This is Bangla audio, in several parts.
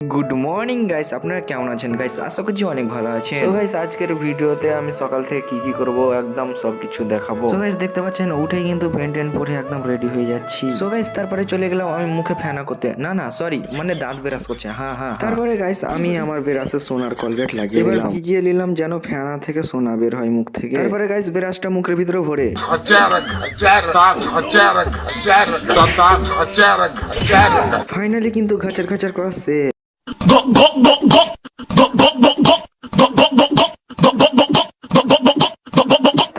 গুড মর্নিং গাইস, আপনারা কেমন আছেন গাইস? আশা করছি অনেক ভালো আছেন। তো গাইস আজকের ভিডিওতে আমি সকাল থেকে কি কি করব একদম সবকিছু দেখাবো। তো গাইস দেখতে পাচ্ছেন উঠেই কিন্তু প্যান্ট পরে একদম রেডি হয়ে যাচ্ছি। সো গাইস তারপরে চলে গেলাম আমি মুখে ফেনা করতে, না সরি মানে দাঁত ব্রাশ করছে। হ্যাঁ। তারপরে গাইস আমি আমার ব্রাশে সোনার কলগেট লাগিয়ে দিলাম, ভিজিয়ে নিলাম যেন ফেনা থেকে সোনা বের হয় মুখ থেকে। তারপরে গাইস ব্রাশটা মুখের ভিতরে ভরে ফাইনালি কিন্তু ঘাচার ঘাচার করা শেষ।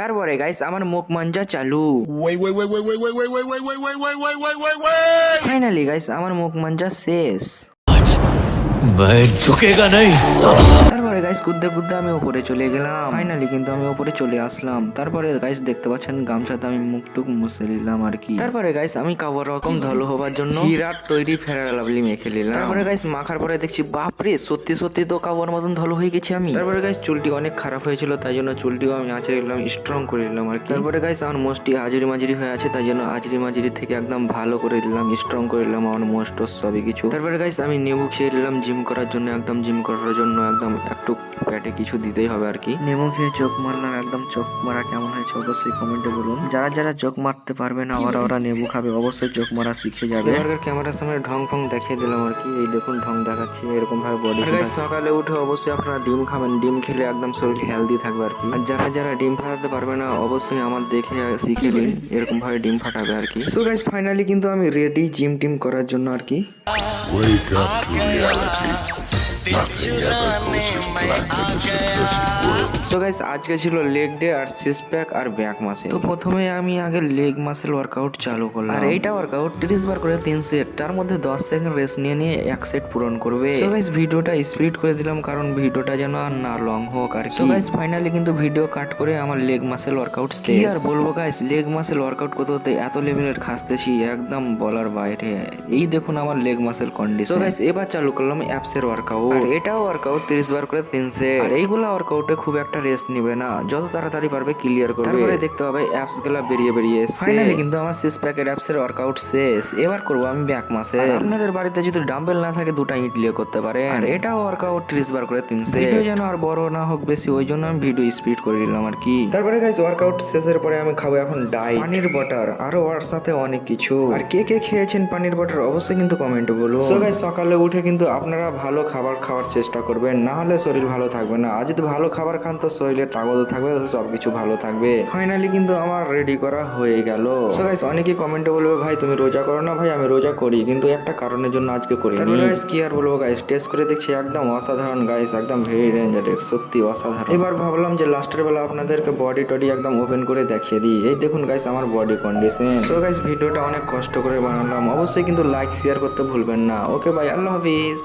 তারপরে গাইস আমার মুখ মাঞ্জা চালু। ফাইনালি গাইস আমার মুখ মাঞ্জা শেষ। मैं झुकेगा नहीं साला। তারপরে গাইস কুদতে কুদতে আমি উপরে চলে গেলাম। ফাইনালি কিন্তু আমি উপরে চলে আসলাম। তারপরে গাইস দেখতে পাচ্ছেন গামছাতে আমি মুখ টুক মুছে নিলাম আর কি। তারপরে গাইস আমি কাবর রকম ধলো হবার জন্য হিরার তৈরি ফেরার লাভলি মেখে নিলাম। তারপরে গাইস মাখার পরে দেখছি বাপরে সত্যি তো কাবর মতন ধলো হয়ে গেছি আমি। তারপরে গাইস চুলটি অনেক খারাপ হয়েছিল, তাই জন্য চুলটিও আমি আঁচড়ে নিলাম, স্ট্রং করে নিলাম আর কি। তারপরে গাইস আমার মোস্টটি হাজিরি মাজিরি হয়ে আছে, তাই জন্য হাজিরি মাজিরি থেকে একদম ভালো করে দিলাম, স্ট্রং করে নিলাম আমার মোস্ট সবই কিছু। তারপরে গাইস আমি নেবু খেয়ে নিলাম জিম করার জন্য, একদম জিম করার জন্য একদম একটু পেটে কিছু দিতেই হবে আর কি। নেমু খেয়ে চোখ মারলাম, একদম চোখ মারা কেমন হয়েছে অবশ্যই কমেন্টে বলুন। যারা চোখ মারতে পারবে না ওরা নেবু খাবে, অবশ্যই চোখ মারা শিখে যাবে। এবার ক্যামেরার সামনে ঢং ফং দেখিয়ে দিলাম আর কি। এই দেখুন ঢং দেখাচ্ছি এরকম ভাবে বডি। সকালে উঠে অবশ্যই আপনারা ডিম খাবেন, ডিম খেলে একদম শরীর হেলদি থাকবে আর কি। আর যারা ডিম ফাটাতে পারবে না অবশ্যই আমার দেখে শিখে নিন, এরকম ভাবে ডিম ফাটাবে আর কি। সো গাইস ফাইনালি কিন্তু আমি রেডি জিম টিম করার জন্য আর কি। Wake up to reality. Nothing ever goes as planned in this simplistic world. So guys আজকে ছিল লেগ ডে আর সিক্স প্যাক আর ব্যাক মাসেল। তো প্রথমে আমি আগে লেগ মাসেল ওয়ার্কআউট চালু করলাম। আর এইটা ওয়ার্কআউট 30 বার করে 3 সেট, তার মধ্যে 10 সেকেন্ড রেস্ট নিয়ে এক সেট পূরণ করবে। সো গাইস ভিডিওটা স্পিড করে দিলাম কারণ ভিডিওটা যেন আর না লং হোক আর কি। সো গাইস ফাইনালি কিন্তু ভিডিও কাট করে আমার লেগ মাসেল ওয়ার্কআউট শেষ। কি আর বলবো গাইস, লেগ মাসেল ওয়ার্কআউট করতে এত লেভেলের খাসতেছি একদম বলার বাইরে। এই দেখুন আমার leg muscle condition. So guys এবার চালু করলাম অ্যাপসের ওয়ার্কআউট। আর এটাও ওয়ার্কআউট 30 বার করে 3 সেট। আর এইগুলা ওয়ার্কআউটে খুব একটা রেস্ট নিবে না, যত তাড়াতাড়ি পারবে ক্লিয়ার করবে। তারপরে দেখতে হবে অ্যাপস গুলা বেরিয়ে এসেছে। ফাইনালি কিন্তু আমার সিক্স প্যাকের অ্যাপসের ওয়ার্কআউট শেষ। এবার করব আমি ব্যাক মাসেল। আপনাদের বাড়িতে যদি ডাম্বেল না থাকে দুটো ইট লিয়ে করতে পারেন। আর এটাও ওয়ার্কআউট 30 বার করে 3 সেট। ভিডিও যেন আর বড় না হোক বেশি, ওই জন্য আমি ভিডিও স্পিড করে দিলাম আর কি। তারপরে গাইস ওয়ার্কআউট শেষের পরে আমি খাবো এখন ডাইট, পানির বটার, আরো ওর সাথে অনেক কিছু। আর কে খেয়েছেন পানির বটার অবশ্যই কিন্তু কমেন্টে বলুন। সো গাইস সকালে উঠে কিন্তু আপনারা ভালো খাবার খাওয়ার চেষ্টা করবেন, না হলে শরীর ভালো থাকবে না। আর যদি ভালো খাবার খান তো শরীরে তাগত থাকবে, সবকিছু ভালো থাকবে। ফাইনালি কিন্তু আমার রেডি করা হয়ে গেল। সো গাইস অনেকেই কমেন্টে বলবে ভাই তুমি রোজা করো না? ভাই আমি রোজা করি, কিন্তু একটা কারণের জন্য আজকে করি। তারপরে গাইস কি আর বলবো গাইস, টেস্ট করে দেখছি একদম অসাধারণ গাইস, একদম ভেরি ডেঞ্জারাস, সত্যি অসাধারণ। এবার ভাবলাম যে লাস্টের বেলা আপনাদেরকে বডি টডি একদম ওপেন করে দেখিয়ে দিই। এই দেখুন গাইস আমার বডি কন্ডিশন। সো গাইস ভিডিওটা অনেক কষ্ট করে বানালাম, অবশ্যই কিন্তু লাইক শেয়ার করতে ভুলবেন না। ওকে ভাই, আল্লাহ হাফিজ।